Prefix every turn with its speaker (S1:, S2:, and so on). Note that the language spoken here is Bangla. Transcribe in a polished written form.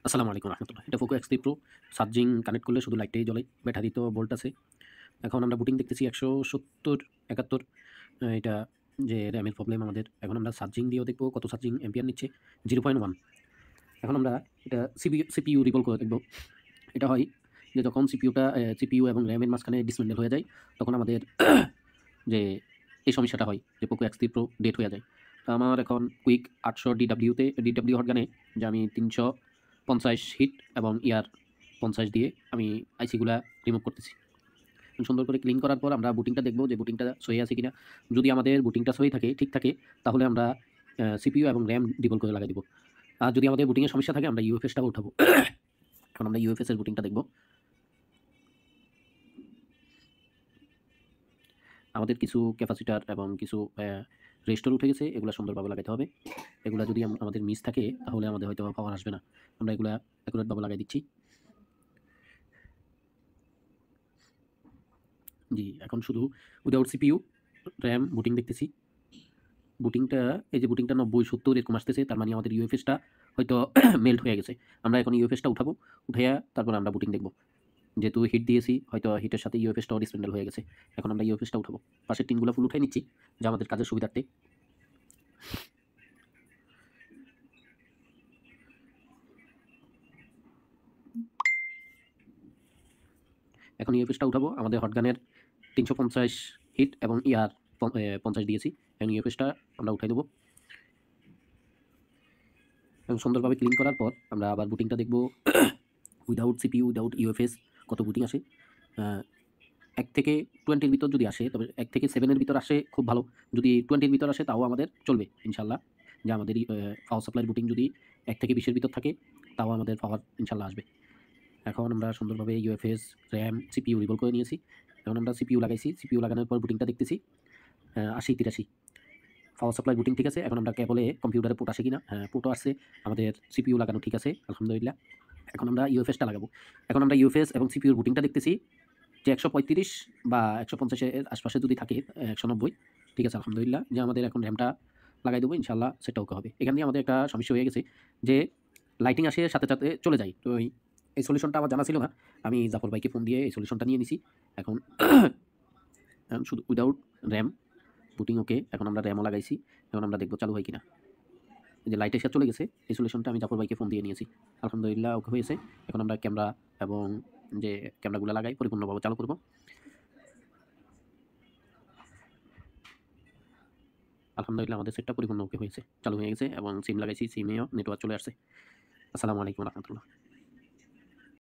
S1: আসসালামু আলাইকুম রহমতুল্লাহ। এটা Poco X3 Pro charging connect করলে শুধু লাইটটাই জ্বলে। ব্যাটারি তো ভোল্ট আছে। এখন আমরা বুটিং দেখতেছি ১৭০, ৭১ এটা যে র‍্যামের প্রবলেম আমাদের। এখন আমরা চার্জিং দিয়েও দেখব কত চার্জিং অ্যাম্পিয়ার নিচ্ছে 0.1। এখন আমরা এটা সিপিইউ রিকল করে দেখব। এটা হয় যে যখন সিপিইউ এবং র‍্যামের মাঝখানে ডিসমেন্ডেল হয়ে যায় তখন আমাদের যে এই সমস্যাটা হয় যে পোকো X3 Pro ডেড হয়ে যায়। তো আমার এখন কুইক ৮০০ ডিডব্লিউ হটগানে যে আমি ৩৫০ হিট এবং ইয়ার ৫০ দিয়ে আমি আইসিগুলা রিমুভ করতেছি। সুন্দর করে ক্লিন করার পর আমরা বুটিংটা দেখব যে বুটিংটা সহি আছে কিনা। যদি আমাদের বুটিংটা সহি থাকে, ঠিক থাকে, তাহলে আমরা সিপিইউ এবং র‍্যাম ডিবল করে লাগাই দিব। আর যদি আমাদের বুটিংয়ে সমস্যা থাকে আমরা ইউএফএসটা উঠাবো। এখন আমরা ইউএফএস এর বুটিংটা দেখব। আমাদের কিছু ক্যাপাসিটার এবং কিছু রেজিস্টর উঠে গেছে, এগুলা সুন্দরভাবে লাগাইতে হবে। এগুলা যদি আমাদের মিস থাকে তাহলে আমাদের হয়তো পাওয়ার আসবে না। আমরা এগুলা অ্যাকুরেটভাবে লাগাই দিচ্ছি। জি, এখন শুধু উইদাউট সিপিইউ র‍্যাম বুটিং দেখতেছি। বুটিংটা এই যে বুটিংটা ৯০-৭০ এরকম আসতেছে, তার মানে আমাদের ইউএফএসটা হয়তো মেল্ট হয়ে গেছে। আমরা এখন ইউএফএসটা উঠাবো, উঠাইয়া তারপর আমরা বুটিং দেখব। যেহেতু হিট দিয়েছি হয়তো হিটের সাথে ইউএফএসটাও ডিসমেন্ডেল হয়ে গেছে। এখন আমরা ইউএফএসটা উঠাবো। পাশের টিনগুলো ফুল উঠাই নিচ্ছি যা আমাদের কাজের সুবিধার্থে। এখন ইউএফএসটা উঠাবো। আমাদের হটগানের ৩৫০ হিট এবং ইয়ার ৫০ দিয়েছি। এখন ইউএফএসটা আমরা উঠাই দেবো। এবং সুন্দরভাবে ক্লিন করার পর আমরা আবার বুটিংটা দেখব। উইদাউট সিপিইউ, উইদাউট ইউএফএস কত বুটিং আসে। ১ থেকে 20 এর ভিতর যদি আসে, তবে ১ থেকে 7 এর ভিতর আসে খুব ভালো। যদি 20 এর ভিতর আসে তাও আমাদের চলবে ইনশাআল্লাহ। যে আমাদের পাওয়ার সাপ্লাইয়ের বুটিং যদি ১ থেকে 20 এর ভিতর থাকে তাও আমাদের পাওয়ার ইনশাআল্লাহ আসবে। এখন আমরা সুন্দরভাবে ইউএফএস, র‍্যাম, সিপিইউ রিভলভ করে নিয়েছি। এখন আমরা সিপিইউ লাগাইছি। সিপিইউ লাগানোর পর বুটিংটা দেখতেছি ৮০-৮৩। পাওয়ার সাপ্লাই বুটিং ঠিক আছে। এখন আমরা কেবলে কম্পিউটারে পোর্ট আসে কিনা, হ্যাঁ পোর্টও আসছে। আমাদের সিপিইউ লাগানো ঠিক আছে আলহামদুলিল্লাহ। এখন আমরা ইউএফএসটা লাগাবো। এখন আমরা ইউএফএস এবং সিপিইউর বুটিংটা দেখতেছি যে ১৩৫ বা ১৫০ এর আশপাশে যদি থাকে, ১৯০ ঠিক আছে আলহামদুলিল্লাহ। যে আমাদের এখন র‍্যামটা লাগাই দেবো ইনশাআল্লাহ, সেটা ওকে হবে। এখান দিয়ে আমাদের একটা সমস্যা হয়ে গেছে যে লাইটিং আসে সাথে চলে যায়। তো এই সলিউশনটা আমার জানা ছিল না। আমি জাফর ভাইকে ফোন দিয়ে এই সলিউশনটা নিয়ে নিছি। এখন শুধু উইদাউট র‍্যাম বুটিং ওকে। এখন আমরা র‍্যামও লাগাইছি। এখন আমরা দেখব চালু হয় কিনা। এই যে লাইট এসে চলে গেছে, এই সলিউশনটা আমি জাফর ভাইকে ফোন দিয়ে নিয়েছি। আলহামদুলিল্লাহ ওকে হয়েছে। এখন আমরা ক্যামেরা এবং যে ক্যামেরাগুলো লাগাই পরিপূর্ণভাবে চালু করব। আলহামদুলিল্লাহ আমাদের সেটটা পরিপূর্ণ ওকে হয়েছে। চালু হয়ে গেছে এবং সিম লাগাইছি, সিমেও নেটওয়ার্ক চলে আসছে। আসসালামু আলাইকুম রহমতুল্লাহ।